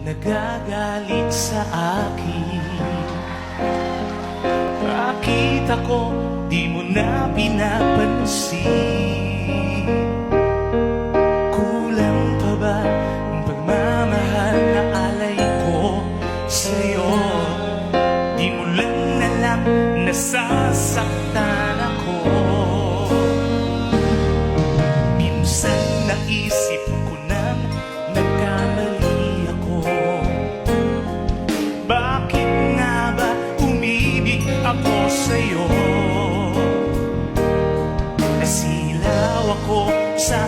nagagalit sa akin. Bakit ako di mo na pinapansin? Kulang pa ba ang pagmamahal na alay ko sa'yo? Di mo lang alam, nasasaktan ako. Minsan naisip ko nang nagkamali ako. Bakit nga ba umibig ako sa'yo? Nasilaw ako sa